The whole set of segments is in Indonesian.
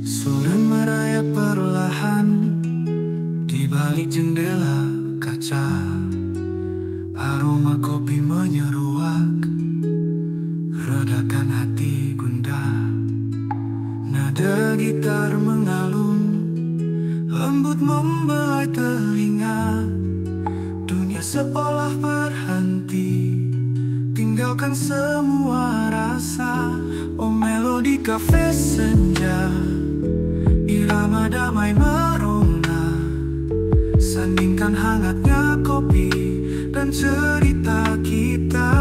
Sore merayap perlahan di balik jendela kaca. Aroma kopi menyeruak, redakan hati gundah. Nada gitar mengalun, lembut membelai telinga. Dunia seolah berhenti, tinggalkan semua rasa. Oh, melodi kafe senja, irama damai merona. Sandingkan hangatnya kopi dan cerita kita.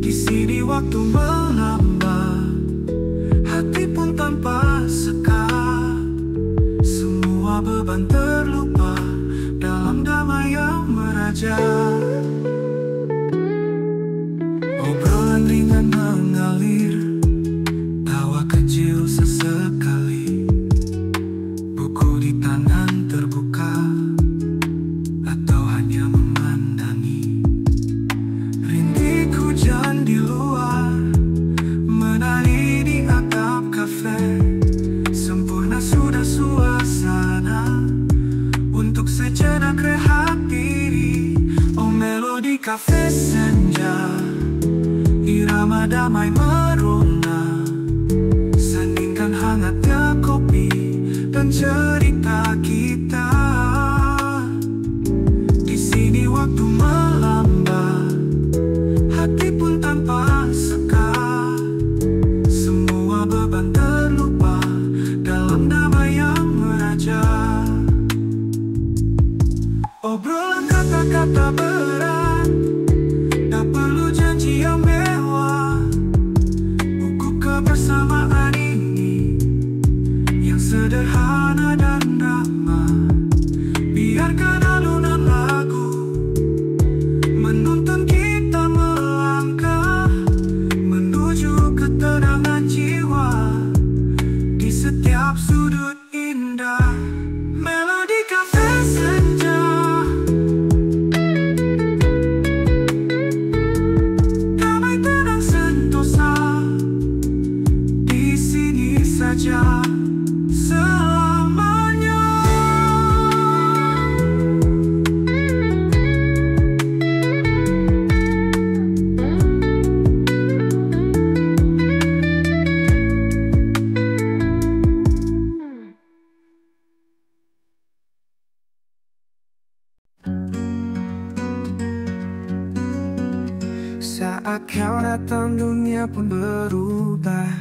Di sini waktu melambang, hati pun tanpa sekat. Semua beban terlupa dalam damai yang meraja. Obrolan ringan mengalir, tawa kecil sesekali. Buku di tangan terbuka, atau hanya memandangi. Rintik hujan di luar menari di atap kafe. Sempurna sudah suasana untuk sejenak rehat diri. Oh, melodi kafe senja, irama damai merona. Sandingkan hangatnya kopi dan cerita kita. Di sini waktu melambang, hati pun tanpa sekat. Semua beban terlupa dalam damai yang meraja. Obrolan kata-kata berat, tak perlu janji yang mewah. Buku kebersamaan ini yang sederhana dan ramah. Biarkan alunan lagu menuntun kita melangkah menuju ketenangan jiwa di setiap sudut indah. Melodi kafe senja, damai tenang sentosa. Di sini saja selamanya. Saat kau datang dunia pun berubah.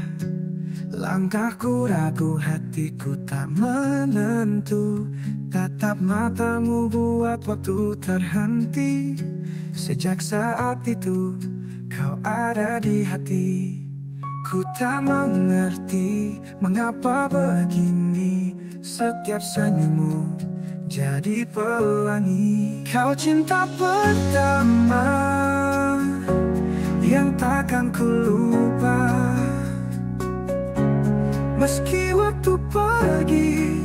Langkahku ragu, hatiku tak menentu. Tatap matamu buat waktu terhenti. Sejak saat itu kau ada di hati. Ku tak mengerti mengapa begini. Setiap senyummu jadi pelangi. Kau cinta pertama yang takkan ku lupa. Meski waktu pergi,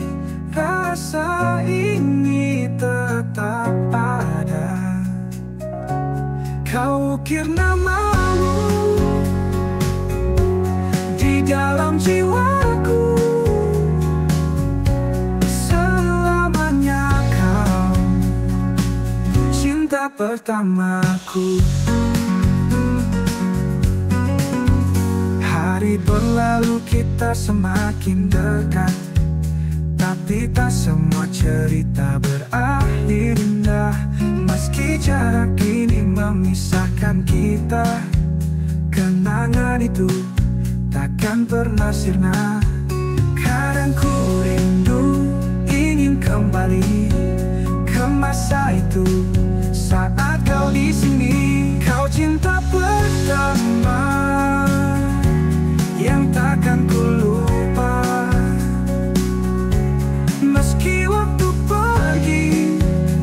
rasa ini tetap ada. Kau ukir namamu di dalam jiwaku. Selamanya kau cinta pertamaku. Hari berlalu kita semakin dekat, tapi tak semua cerita berakhir indah. Meski jarak ini memisahkan kita, kenangan itu takkan pernah sirna. Kadang ku rindu ingin kembali ke masa itu, saat kau di sini. Kau cinta pertama yang takkan ku lupa. Meski waktu pergi,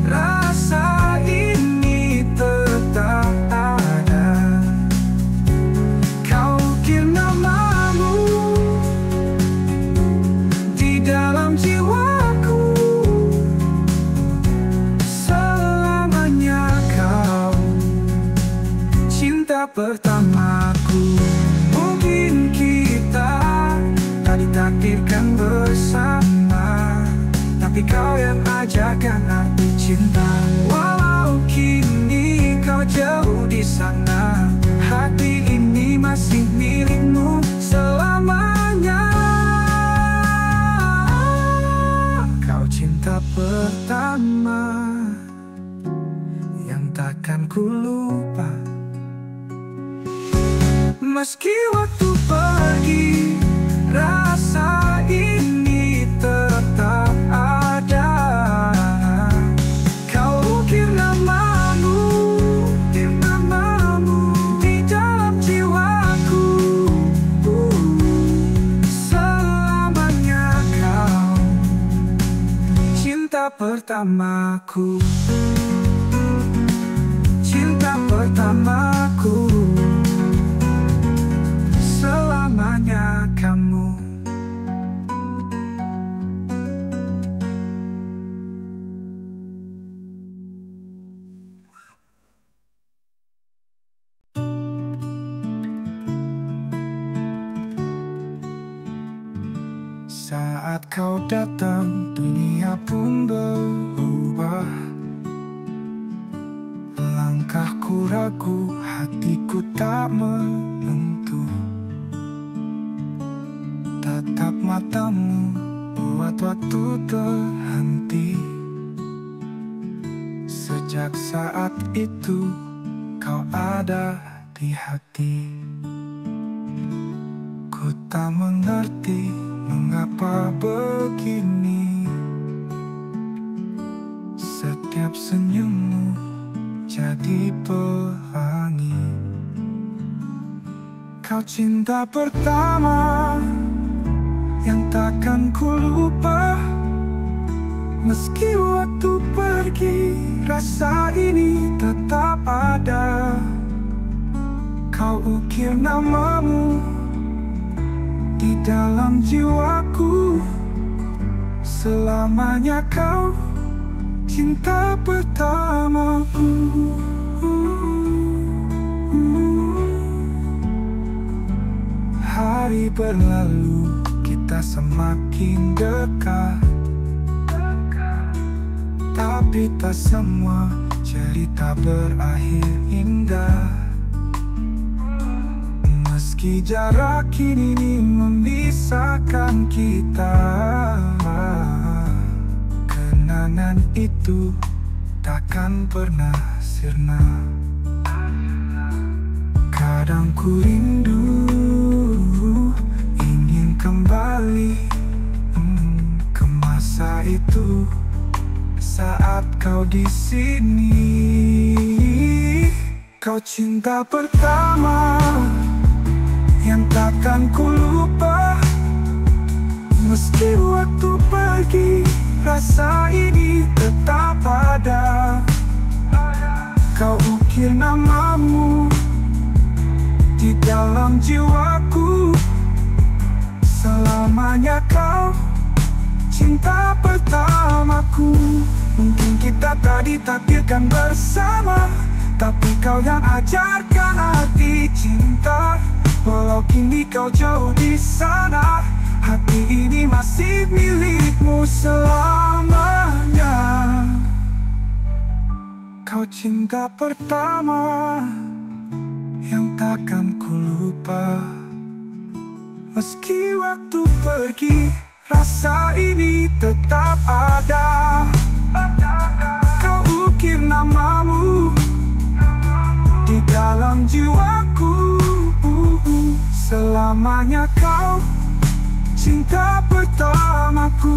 rasa ini tetap ada. Kau ukir namamu ditakdirkan bersama, tapi kau yang ajarkan arti cinta. Walau kini kau jauh di sana, hati ini masih milikmu selamanya. Kau cinta pertama yang takkan ku lupa. Meski waktu pergi, rasa ini tetap ada. Kau ukir namamu di dalam jiwaku. Selamanya kau cinta pertamaku. Cinta pertamaku. Selamanya kamu. Saat kau datang, dunia pun berubah. Langkahku ragu, hatiku tak menentu. Tatap matamu buat waktu terhenti. Sejak saat itu kau ada di hati. Ku tak mengerti mengapa begini. Setiap senyummu jadi pelangi. Kau cinta pertama yang takkan ku lupa. Meski waktu pergi, rasa ini tetap ada. Kau ukir namamu di dalam jiwaku. Selamanya kau cinta pertamaku. Hari berlalu, kita semakin dekat. Tapi tak semua cerita berakhir indah. Meski jarak kini memisahkan kita, kenangan itu takkan pernah sirna. Kadang ku rindu, ingin kembali ke masa itu. Saat kau di sini, kau cinta pertama yang takkan ku lupa. Meski waktu pergi, rasa ini tetap ada. Kau ukir namamu di dalam jiwaku. Selamanya kau cinta pertamaku. Mungkin kita tak ditakdirkan bersama, tapi kau yang ajarkan arti cinta. Walau kini kau jauh di sana, hati ini masih milikmu selamanya. Kau cinta pertama yang takkan ku lupa. Meski waktu pergi, rasa ini tetap ada. Kau ukir namamu di dalam jiwaku. Selamanya kau cinta pertamaku.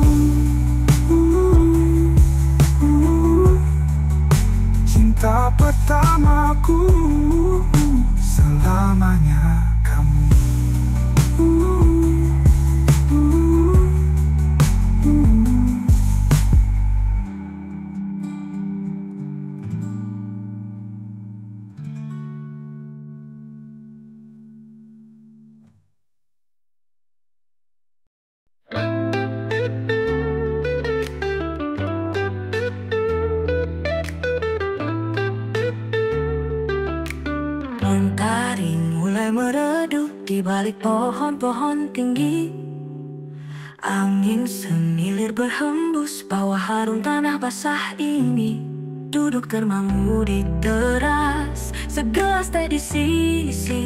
Cinta pertamaku. Selamanya kamu. Mentari mulai meredup di balik pohon-pohon tinggi. Angin semilir berhembus, bawa harum tanah basah ini. Duduk dermamu di teras, segelas teh di sisi.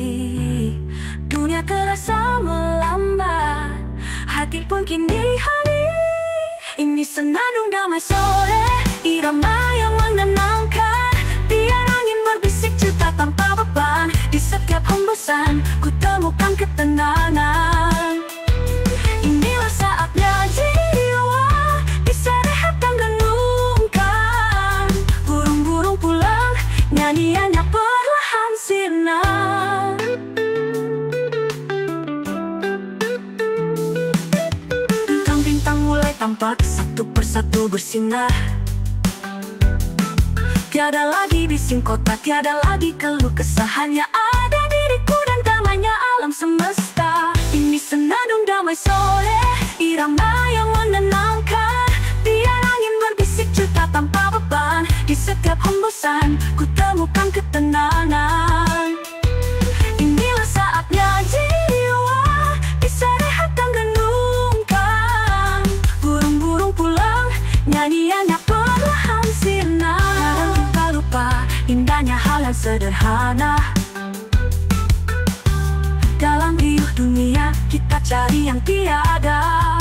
Dunia terasa melambat, hati pun kini hadir. Ini senandung damai sore, irama yang menenangkan. Biar angin berbisik cerita tanpa beban. Di setiap hembusan, ku temukan ketenangan. Inilah saatnya jiwa bisa rehat dan renungkan. Burung-burung pulang, nyanyiannya perlahan sirna. Bintang-bintang mulai tampak satu persatu bersinar. Tiada lagi bising kota, tiada lagi keluh kesah. Hanya ada diriku dan damainya alam semesta. Ini senandung damai sore, irama yang menenangkan. Biar angin berbisik cerita tanpa beban. Di setiap hembusan, ku temukan ketenangan. Inilah saatnya jiwa bisa rehat dan renungkan. Burung-burung pulang, nyanyiannya perlahan sirna. Kadang kita lupa indahnya hal yang sederhana. Dalam riuh dunia, kita cari yang tiada.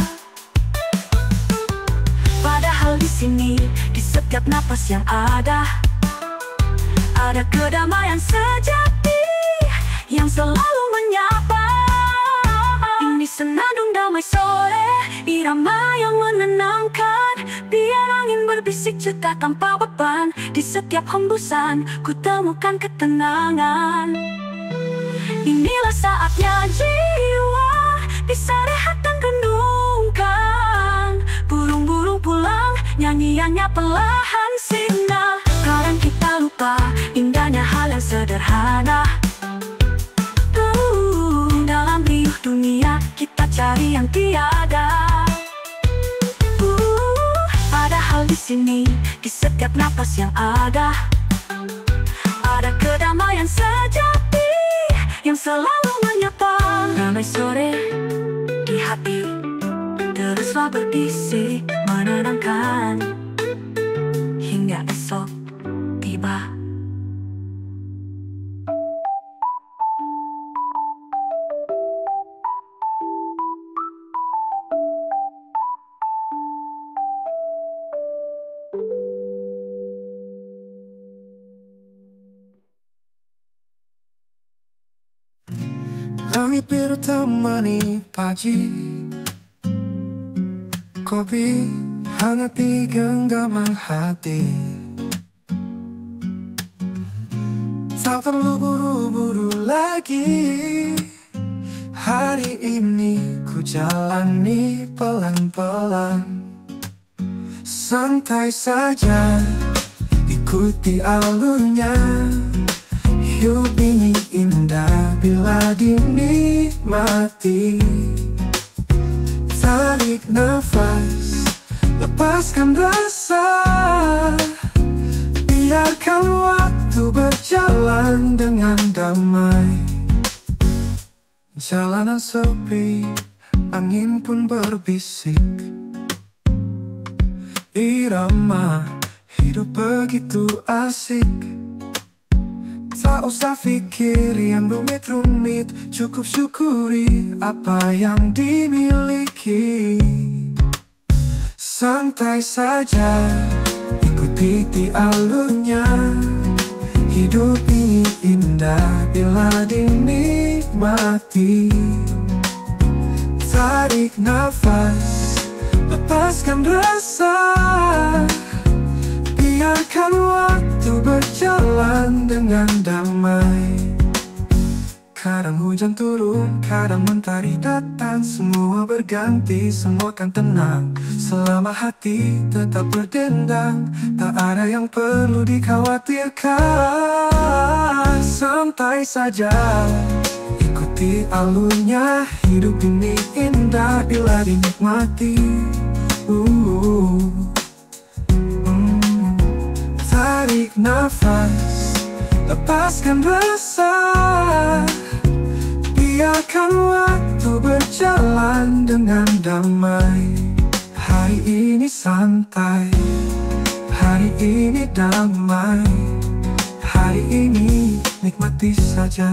Padahal di sini, di setiap napas yang ada kedamaian sejati yang selalu menyapa. Ini senandung damai sore, irama yang menenangkan. Biar angin berbisik cerita tanpa beban. Di setiap hembusan, ku temukan ketenangan. Inilah saatnya jiwa bisa rehat dan renungkan. Burung-burung pulang, nyanyiannya perlahan sirna. Kadang kita lupa indahnya hal yang sederhana. Dalam riuh dunia, kita cari yang tiada. Padahal di sini, di setiap napas yang ada kedamaian sejati yang selalu menyapa. Damai sore di hati teruslah berbisik menenangkan hingga esok tiba. Langit biru temani pagi, kopi hangat di genggaman hati. Tak perlu buru-buru lagi. Hari ini ku jalani pelan-pelan. Santai saja, ikuti alurnya. Hidup ini indah bila dinikmati. Tarik nafas, lepaskan rasa. Biarkan waktu berjalan dengan damai. Jalanan sepi, angin pun berbisik. Irama hidup begitu asik. Tak usah pikir yang rumit-rumit, cukup syukuri apa yang dimiliki. Santai saja, ikuti alurnya. Hidup ini indah bila dinikmati. Tarik nafas, lepaskan rasa. Biarkan waktu berjalan dengan damai. Kadang hujan turun, kadang mentari datang. Semua berganti, semua kan tenang. Selama hati tetap berdendang, tak ada yang perlu dikhawatirkan. Santai saja, ikuti alurnya. Hidup ini indah bila dinikmati. Tarik nafas, lepaskan rasa. Biarkan waktu Waktu berjalan dengan damai. Hari ini santai, hari ini damai, hari ini nikmati saja.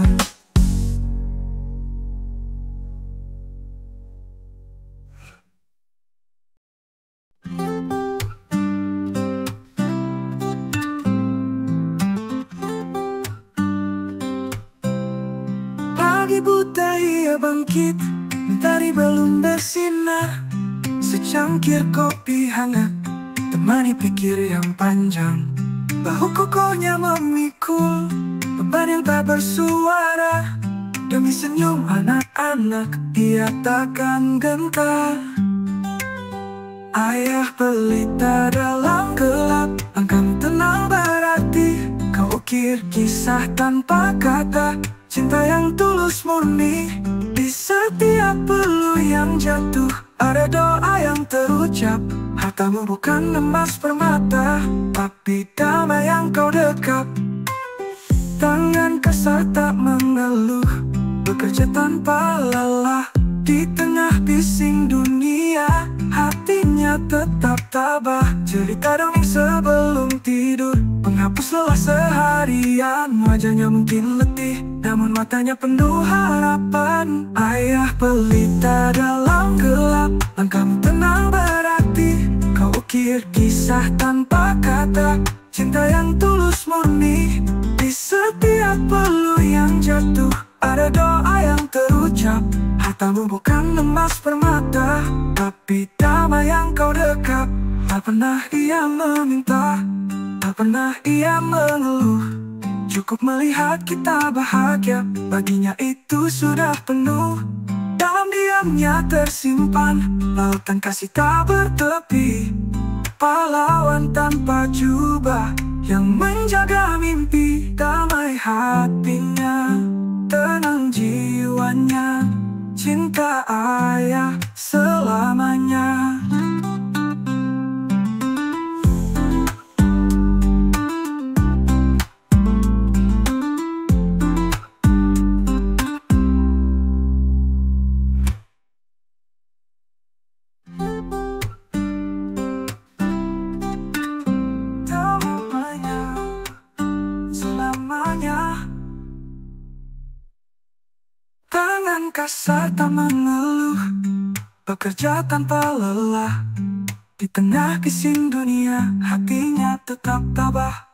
Pagi buta ia bangkit, mentari belum bersinar. Secangkir kopi hangat temani pikir yang panjang. Bahu kokohnya memikul beban yang tak bersuara. Demi senyum anak-anak ia takkan gentar. Ayah pelita dalam gelap, langkahmu tenang berarti. Kau ukir kisah tanpa kata, cinta yang tulus murni. Di setiap peluh yang jatuh ada doa yang terucap. Hartamu bukan emas permata, tapi damai yang kau dekap. Tangan kasar tak mengeluh, bekerja tanpa lelah. Di tengah bising dunia, hatinya tetap tabah. Cerita dongeng sebelum tidur, penghapus lelah seharian. Wajahnya mungkin letih, namun matanya penuh harapan. Ayah pelita dalam gelap, langkahmu tenang berarti. Kau ukir kisah tanpa kata, cinta yang tulus murni. Di setiap peluh yang jatuh ada doa yang terucap. Hartamu bukan emas permata, tapi damai yang kau dekap. Tak pernah ia meminta, tak pernah ia mengeluh. Cukup melihat kita bahagia, baginya itu sudah penuh. Dalam diamnya tersimpan lautan kasih tak bertepi. Pahlawan tanpa jubah yang menjaga mimpi. Damai hatinya, tenang jiwanya, cinta ayah selamanya. Tangan kasar tak mengeluh, bekerja tanpa lelah. Di tengah bising dunia, hatinya tetap tabah.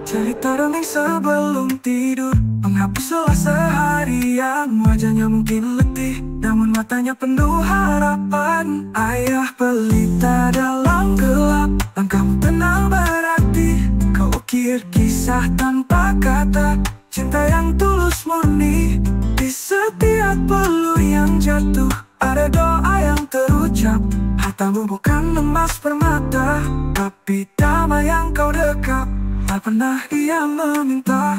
Cerita dongeng sebelum tidur, penghapus lelah seharian. Wajahnya mungkin letih, namun matanya penuh harapan. Ayah pelita dalam gelap, langkahmu tenang berarti. Kau ukir kisah tanpa kata, cinta yang tulus murni. Di setiap peluh yang jatuh ada doa yang terucap. Hartamu bukan emas permata, tapi damai yang kau dekap. Tak pernah ia meminta,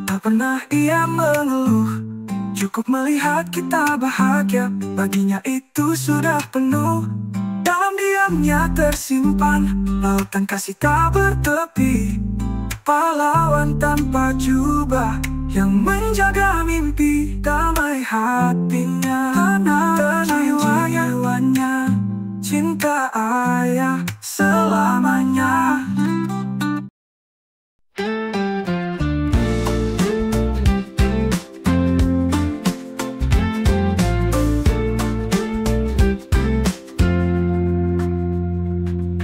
tak pernah ia mengeluh. Cukup melihat kita bahagia, baginya itu sudah penuh. Dalam diamnya tersimpan lautan kasih tak bertepi. Pahlawan tanpa jubah yang menjaga mimpi. Damai hatinya, tenang jiwanya, cinta ayah selamanya.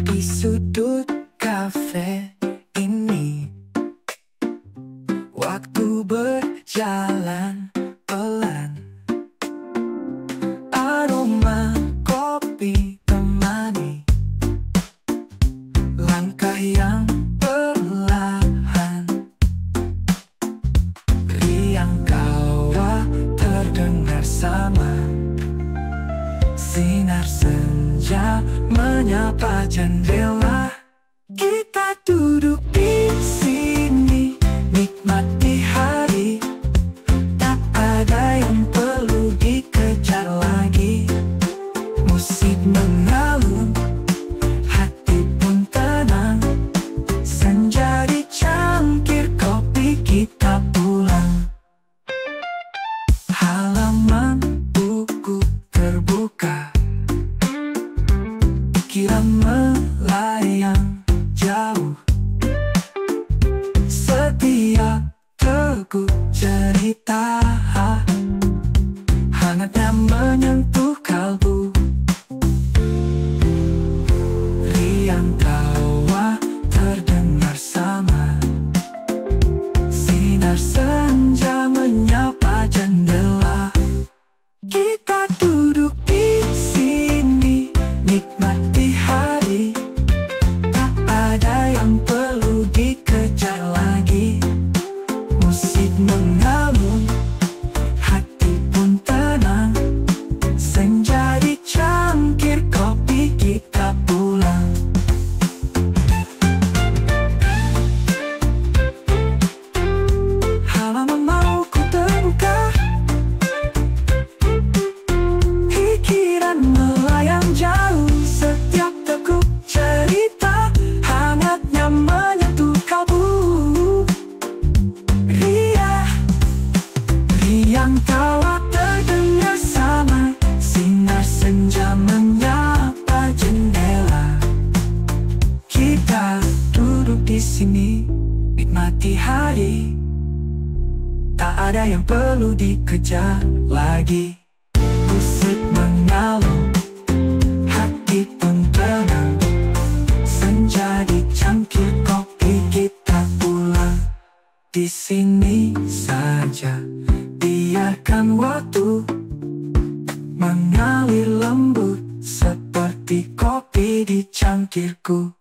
Di sudut kafe ini, waktu berjalan pelan. Aroma kopi temani langkah yang perlahan. Riang kawah terdengar sama. Sinar senja menyapa jendela. Kita duduk di sini, nikmati hari. Tak ada yang perlu dikejar lagi. Musik mengalun, hati pun tenang. Senja di cangkir kopi kita pulang. menyentuh kalbu. Riang tawa terdengar sama, sinar senja menyapa jendela. Kita duduk di sini, nikmati hari. Tak ada yang perlu dikejar lagi. Musik mengalun, hati pun tenang. Senja di cangkir kopi, kita pulang. Halaman mau ku terbuka, pikiran melayang jauh. Setiap teguk cerita hangatnya menyentuh kalbu. Riang tawa terdengar sama, sinar senja menyapa jendela. Kita duduk di sini, nikmati hari. Tak ada yang perlu dikejar lagi. Musik mengalun, hati pun tenang. Senja di cangkir kopi, kita pulang. Di sini saja, biarkan waktu mengalir lembut seperti kopi di cangkirku.